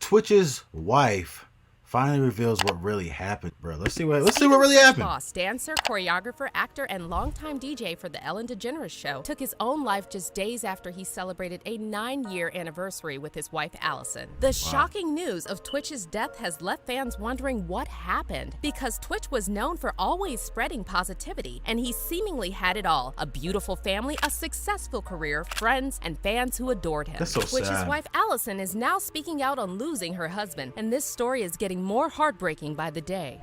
Twitch's wife finally reveals what really happened, bro. Let's see what really happened. Boss, dancer, choreographer, actor, and longtime DJ for the Ellen DeGeneres Show took his own life just days after he celebrated a 9-year anniversary with his wife, Allison. The shocking news of Twitch's death has left fans wondering what happened, because Twitch was known for always spreading positivity, and he seemingly had it all: a beautiful family, a successful career, friends, and fans who adored him. That's so Twitch's sad. wife, Allison, is now speaking out on losing her husband, and this story is getting more heartbreaking by the day.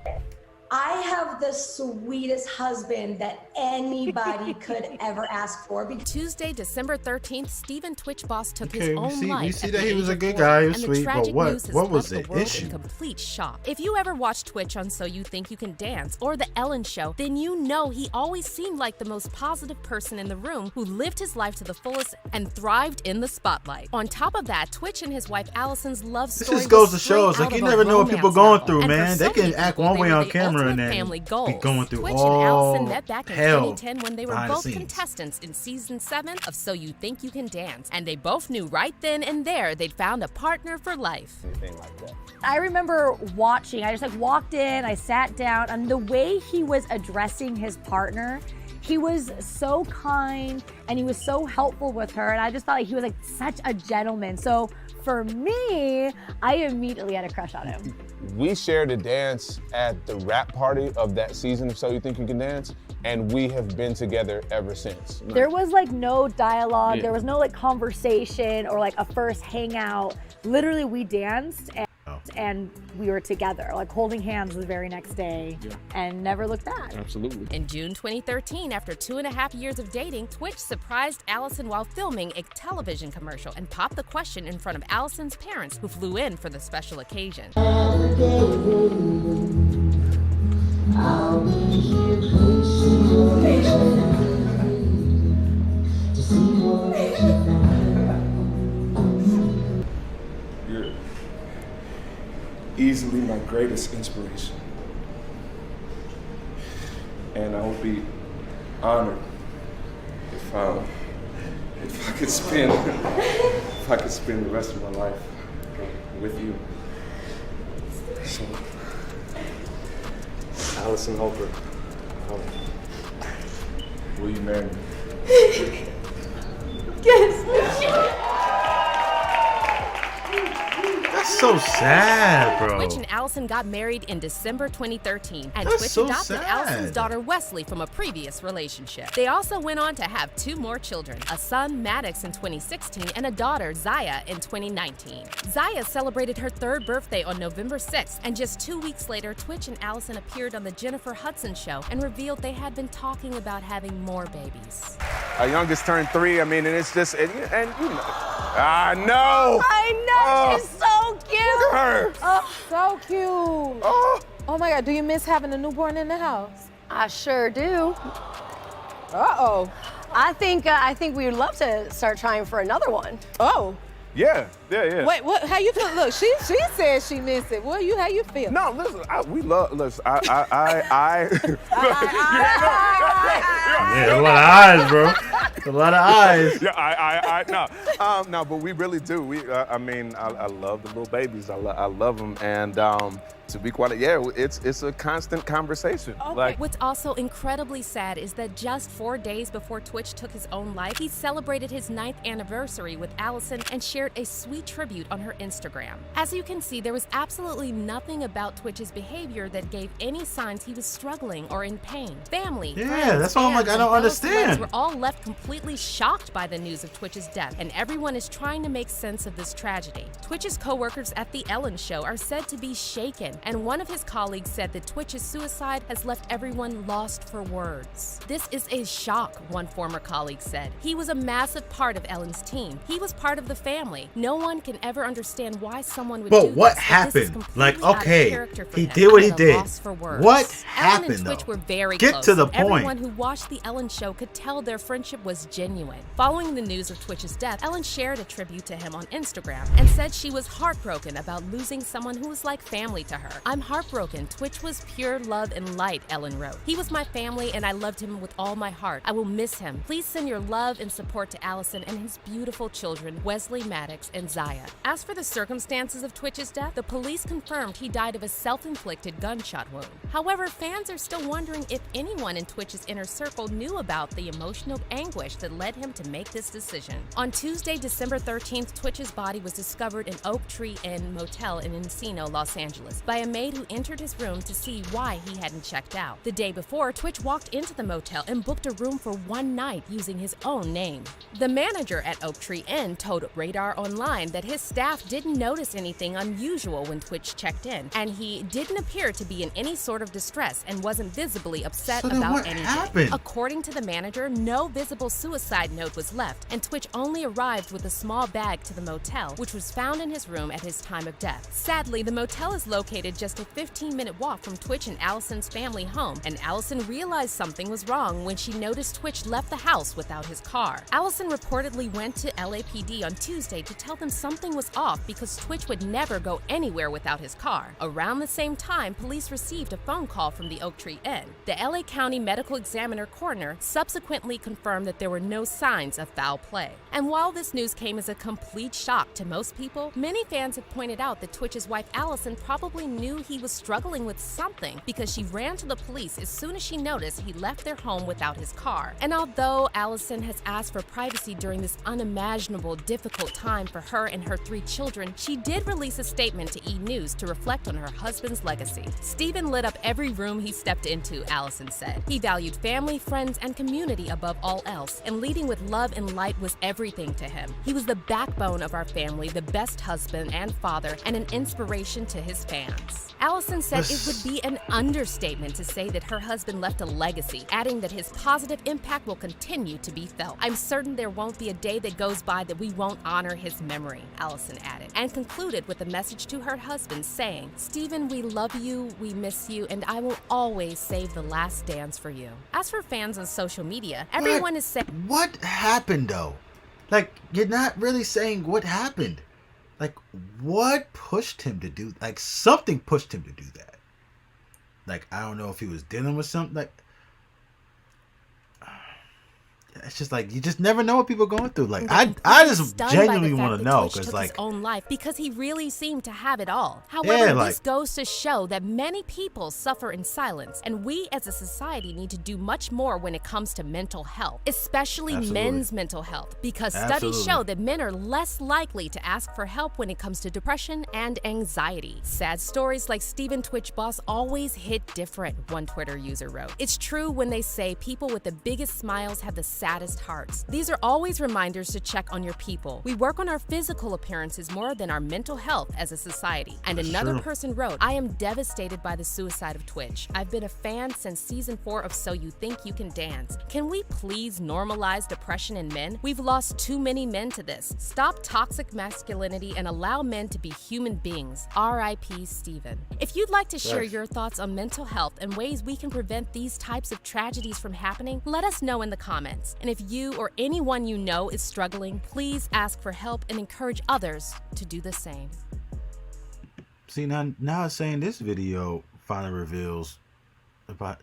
I have the sweetest husband that anybody could ever ask for. Tuesday, December 13th, Steven Twitch Boss took his own life. We see at that the he was age a of good 40, guy. He was and sweet, the but tragic news has what was left the world issue? in complete shock. If you ever watch Twitch on So You Think You Can Dance or The Ellen Show, then you know he always seemed like the most positive person in the room who lived his life to the fullest and thrived in the spotlight. On top of that, Twitch and his wife Allison's love This story just goes to was show us, straight like, out you of a never know what people romance going novel. through, And for man. so They can many act people, one they way were on the camera and ultimate then family be goals. going through Twitch and Allison all met back in hell 2010 when they were behind the both scenes. contestants in season 7 of So You Think You Can Dance, and they both knew right then and there they'd found a partner for life. Anything like that. I remember watching, I just like walked in, I sat down, and the way he was addressing his partner, he was so kind and he was so helpful with her, and I just felt like he was like such a gentleman. So for me, I immediately had a crush on him. We shared a dance at the rap party of that season of So You Think You Can Dance, and we have been together ever since. There was like no dialogue, there was no like conversation or like a first hangout. Literally we danced and we were together, like holding hands the very next day and never looked back. Absolutely. In June 2013, after 2.5 years of dating, Twitch surprised Allison while filming a television commercial and popped the question in front of Allison's parents, who flew in for the special occasion. You're easily my greatest inspiration. And I would be honored if I could spend the rest of my life with you. So, Allison Holbrook, will you marry me? That's so sad, bro. Twitch and Allison got married in December 2013, and That's Twitch so adopted sad. Allison's daughter Wesley from a previous relationship. They also went on to have 2 more children, a son Maddox in 2016 and a daughter Zaya in 2019. Zaya celebrated her 3rd birthday on November 6th, and just 2 weeks later, Twitch and Allison appeared on the Jennifer Hudson Show and revealed they had been talking about having more babies. Our youngest turned 3, I mean, and it's just, and you know. I know! I know, she's so cute! Look at her! Oh, so cute. Oh! Oh my God, do you miss having a newborn in the house? I sure do. Uh-oh. I think we would love to start trying for another one. Oh. Yeah. Wait, what? How you feel? Look, she said she missed it. How you feel? No, listen, we love, listen, Yeah, a lot of eyes, bro. A lot of eyes. Yeah, no, but we really do. I mean, I love the little babies. I love them, and to be quite, it's a constant conversation. Okay. Like, what's also incredibly sad is that just 4 days before Twitch took his own life, he celebrated his 9th anniversary with Allison and shared a sweet tribute on her Instagram. As you can see, there was absolutely nothing about Twitch's behavior that gave any signs he was struggling or in pain. Family, friends, that's why I'm like, fans, I don't and fellow understand. celebs were all left completely shocked by the news of Twitch's death, and everyone is trying to make sense of this tragedy. Twitch's co-workers at The Ellen Show are said to be shaken, and one of his colleagues said that Twitch's suicide has left everyone lost for words. This is a shock, one former colleague said. He was a massive part of Ellen's team. He was part of the family. No one can ever understand why someone would do But this, what but this is happened? completely Like, out of okay, character for he him. did what he At a did. loss for words. What Ellen happened, and Twitch though? were very Get close. to the and point. Everyone who watched The Ellen Show could tell their friendship was was genuine. Following the news of Twitch's death, Ellen shared a tribute to him on Instagram and said she was heartbroken about losing someone who was like family to her. "I'm heartbroken. Twitch was pure love and light," Ellen wrote. "He was my family and I loved him with all my heart. I will miss him. Please send your love and support to Allison and his beautiful children, Wesley, Maddox, and Zaya." As for the circumstances of Twitch's death, the police confirmed he died of a self-inflicted gunshot wound. However, fans are still wondering if anyone in Twitch's inner circle knew about the emotional anguish that led him to make this decision. On Tuesday, December 13th, Twitch's body was discovered in Oak Tree Inn Motel in Encino, Los Angeles, by a maid who entered his room to see why he hadn't checked out. The day before, Twitch walked into the motel and booked a room for one night using his own name. The manager at Oak Tree Inn told Radar Online that his staff didn't notice anything unusual when Twitch checked in, and he didn't appear to be in any sort of distress and wasn't visibly upset So then about what anything. happened? According to the manager, no visible suicide note was left, and Twitch only arrived with a small bag to the motel, which was found in his room at his time of death. Sadly, the motel is located just a 15-minute walk from Twitch and Allison's family home, and Allison realized something was wrong when she noticed Twitch left the house without his car. Allison reportedly went to LAPD on Tuesday to tell them something was off because Twitch would never go anywhere without his car. Around the same time, police received a phone call from the Oak Tree Inn. The LA County Medical Examiner coroner subsequently confirmed that there were no signs of foul play. And while this news came as a complete shock to most people, many fans have pointed out that Twitch's wife Allison probably knew he was struggling with something because she ran to the police as soon as she noticed he left their home without his car. And although Allison has asked for privacy during this unimaginable, difficult time for her and her 3 children, she did release a statement to E! News to reflect on her husband's legacy. "Steven lit up every room he stepped into," Allison said. "He valued family, friends, and community above all else, and leading with love and light was everything to him. He was the backbone of our family, the best husband and father, and an inspiration to his fans." Allison said it would be an understatement to say that her husband left a legacy, adding that his positive impact will continue to be felt. "I'm certain there won't be a day that goes by that we won't honor his memory," Allison added, and concluded with a message to her husband saying, "Steven, we love you, we miss you, and I will always save the last dance for you." As for fans on social media, everyone is saying, What happened though? Like, you're not really saying what happened. Like, what pushed him to do? Like, something pushed him to do that. Like, I don't know if he was dealing with something. Like, it's just like you just never know what people are going through. Like, I just genuinely want to know because, like, his own life because he really seemed to have it all. However, this goes to show that many people suffer in silence, and we as a society need to do much more when it comes to mental health, especially men's mental health, because studies show that men are less likely to ask for help when it comes to depression and anxiety. "Sad stories like Steven Twitch Boss always hit different," one Twitter user wrote. "It's true when they say people with the biggest smiles have the saddest hearts. These are always reminders to check on your people. We work on our physical appearances more than our mental health as a society." And another person wrote, "I am devastated by the suicide of Twitch. I've been a fan since season 4 of So You Think You Can Dance. Can we please normalize depression in men? We've lost too many men to this. Stop toxic masculinity and allow men to be human beings. R.I.P. Steven." If you'd like to share your thoughts on mental health and ways we can prevent these types of tragedies from happening, let us know in the comments. And if you or anyone you know is struggling, please ask for help and encourage others to do the same. See, now it's saying this video finally reveals about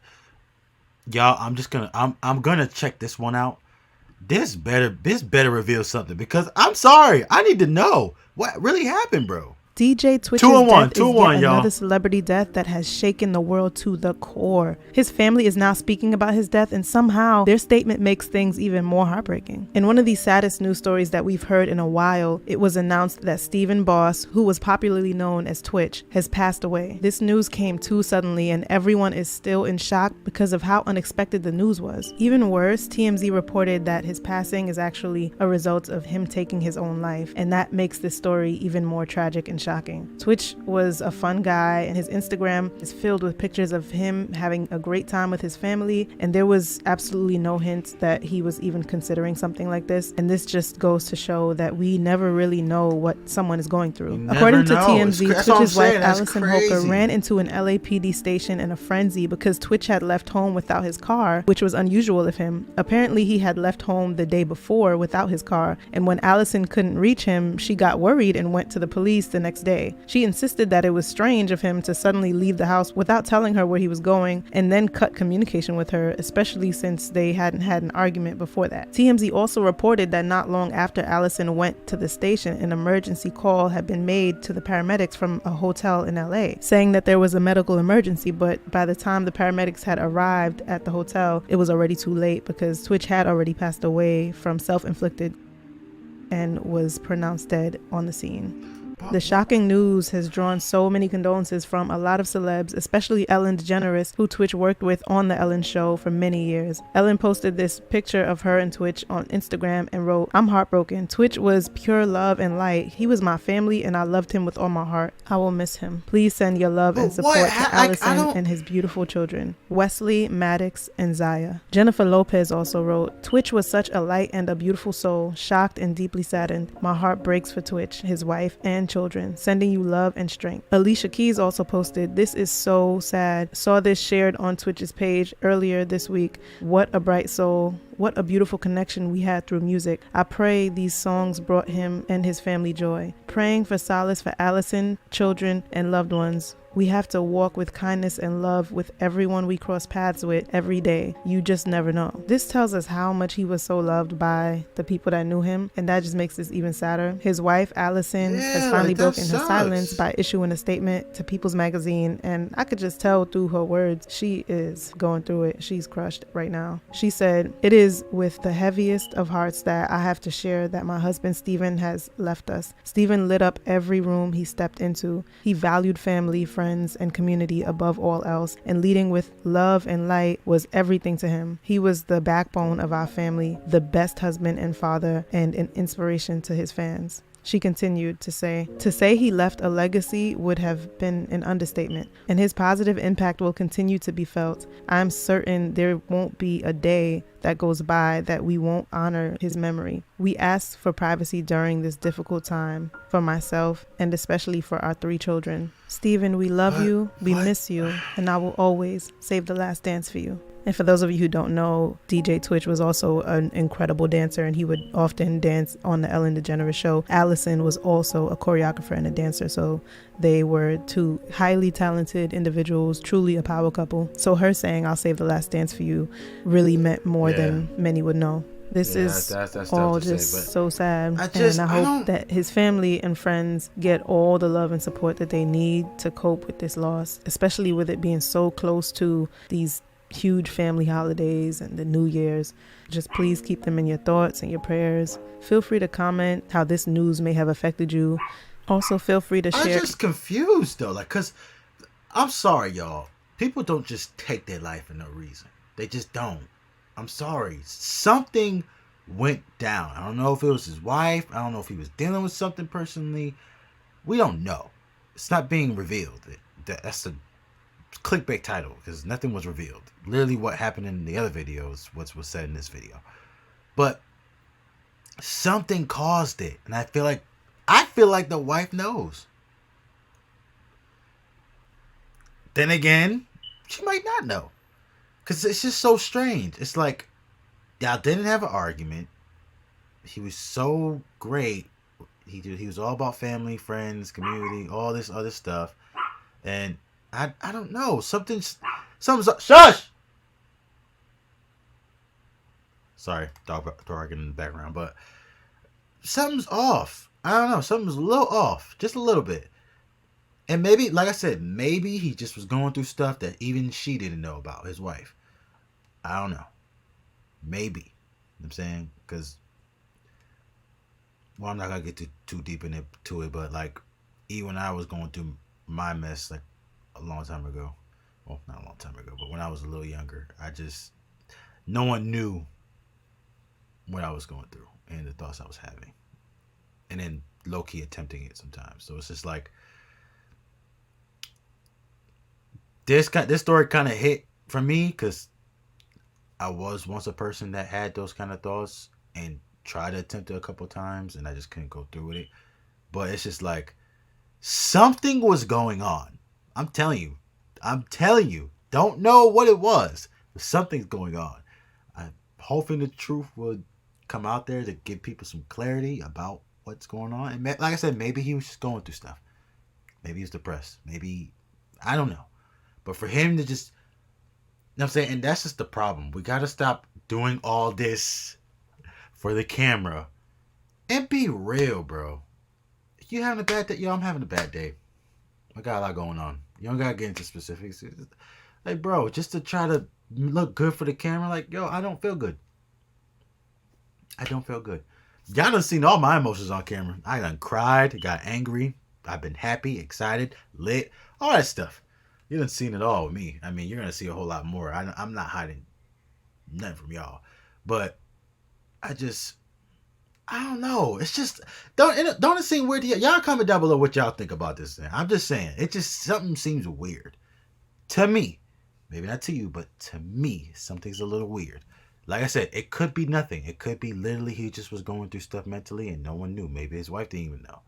y'all. I'm gonna check this one out. This better reveal something because I'm sorry, I need to know what really happened, bro. DJ Twitch's death is yet another celebrity death that has shaken the world to the core. His family is now speaking about his death, and somehow their statement makes things even more heartbreaking. In one of the saddest news stories that we've heard in a while, it was announced that Steven Boss, who was popularly known as Twitch, has passed away. This news came too suddenly, and everyone is still in shock because of how unexpected the news was. Even worse, TMZ reported that his passing is actually a result of him taking his own life, and that makes this story even more tragic and shocking. shocking. Twitch was a fun guy, and his Instagram is filled with pictures of him having a great time with his family, and there was absolutely no hint that he was even considering something like this. And this just goes to show that we never really know what someone is going through. According to TMZ, Twitch's wife Allison Holker ran into an LAPD station in a frenzy because Twitch had left home without his car, which was unusual of him. Apparently, he had left home the day before without his car, and when Allison couldn't reach him, she got worried and went to the police the next day. She insisted that it was strange of him to suddenly leave the house without telling her where he was going and then cut communication with her, especially since they hadn't had an argument before that. TMZ also reported that not long after Allison went to the station, an emergency call had been made to the paramedics from a hotel in LA, saying that there was a medical emergency, but by the time the paramedics had arrived at the hotel, it was already too late because Twitch had already passed away from self-inflicted and was pronounced dead on the scene. The shocking news has drawn so many condolences from a lot of celebs, especially Ellen DeGeneres, who Twitch worked with on The Ellen Show for many years. Ellen posted this picture of her and Twitch on Instagram and wrote, "I'm heartbroken. Twitch was pure love and light. He was my family and I loved him with all my heart. I will miss him. Please send your love and support to Allison and his beautiful children, Wesley, Maddox, and Zaya." Jennifer Lopez also wrote, "Twitch was such a light and a beautiful soul, shocked and deeply saddened. My heart breaks for Twitch, his wife, and children, sending you love and strength." Alicia Keys also posted, "This is so sad. Saw this shared on Twitch's page earlier this week. What a bright soul. What a beautiful connection we had through music. I pray these songs brought him and his family joy. Praying for solace for Allison, children, and loved ones. We have to walk with kindness and love with everyone we cross paths with every day. You just never know." This tells us how much he was so loved by the people that knew him, and that just makes this even sadder. His wife, Allison, has finally broken her silence by issuing a statement to People's Magazine, and I could just tell through her words, she is going through it. She's crushed right now. She said, "It is with the heaviest of hearts that I have to share that my husband, Stephen, has left us. Stephen lit up every room he stepped into. He valued family, friends, and community above all else, and leading with love and light was everything to him. He was the backbone of our family, the best husband and father, and an inspiration to his fans." She continued to say he left a legacy would have been an understatement, and his positive impact will continue to be felt. I'm certain there won't be a day that goes by that we won't honor his memory. We ask for privacy during this difficult time for myself and especially for our 3 children. Stephen, we love you, we miss you, and I will always save the last dance for you. And for those of you who don't know, DJ Twitch was also an incredible dancer, and he would often dance on the Ellen DeGeneres show. Allison was also a choreographer and a dancer, so they were 2 highly talented individuals, truly a power couple. So her saying, "I'll save the last dance for you," really meant more than many would know. This is that's all just so sad. And I hope that his family and friends get all the love and support that they need to cope with this loss, especially with it being so close to these huge family holidays and the New Year's. Just please keep them in your thoughts and your prayers. Feel free to comment how this news may have affected you. Also, feel free to share. I'm just confused though, cause I'm sorry, y'all. People don't just take their life for no reason. They just don't. I'm sorry. Something went down. I don't know if it was his wife. I don't know if he was dealing with something personally. We don't know. It's not being revealed. That's the clickbait title, because nothing was revealed. Literally what happened in the other videos was said in this video. But something caused it, and I feel like the wife knows. Then again, she might not know, because it's just so strange. It's like y'all didn't have an argument. He was so great. He was all about family, friends, community, all this other stuff, and I don't know. Something's shush. Sorry, dog barking in the background, but something's off. I don't know. Something's a little off, just a little bit. And maybe, like I said, maybe he just was going through stuff that even she didn't know about, his wife. I don't know. Maybe. You know what I'm saying? Because, well, I'm not going to get too deep into it, but like, even when I was going through my mess, like, a long time ago. Well, not a long time ago, but when I was a little younger, no one knew what I was going through and the thoughts I was having. And then low-key attempting it sometimes. So it's just like, this story kind of hit for me because I was once a person that had those kind of thoughts and tried to attempt it a couple times, and I just couldn't go through with it. But it's just like something was going on. I'm telling you. Don't know what it was, but something's going on. I'm hoping the truth will come out there to give people some clarity about what's going on. And like I said, maybe he was just going through stuff. Maybe he's depressed. Maybe, I don't know. But for him to just, you know what I'm saying? And that's just the problem. We got to stop doing all this for the camera and be real, bro. If you having a bad day, yo, I'm having a bad day. I got a lot going on. You don't got to get into specifics. Like, bro, just to try to look good for the camera, like, yo, I don't feel good. Y'all done seen all my emotions on camera. I done cried, got angry. I've been happy, excited, lit, all that stuff. You done seen it all with me. I mean, you're going to see a whole lot more. I'm not hiding nothing from y'all. But I don't know. It's just, don't it seem weird to y'all? Comment down below what y'all think about this thing. I'm just saying, it just, something seems weird. To me. Maybe not to you, but to me, something's a little weird. Like I said, it could be nothing. It could be literally he just was going through stuff mentally and no one knew. Maybe his wife didn't even know.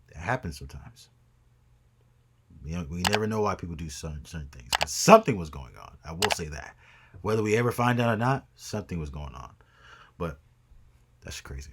It happens sometimes. You know, we never know why people do certain things. But something was going on. I will say that. Whether we ever find out or not, something was going on. But that's crazy.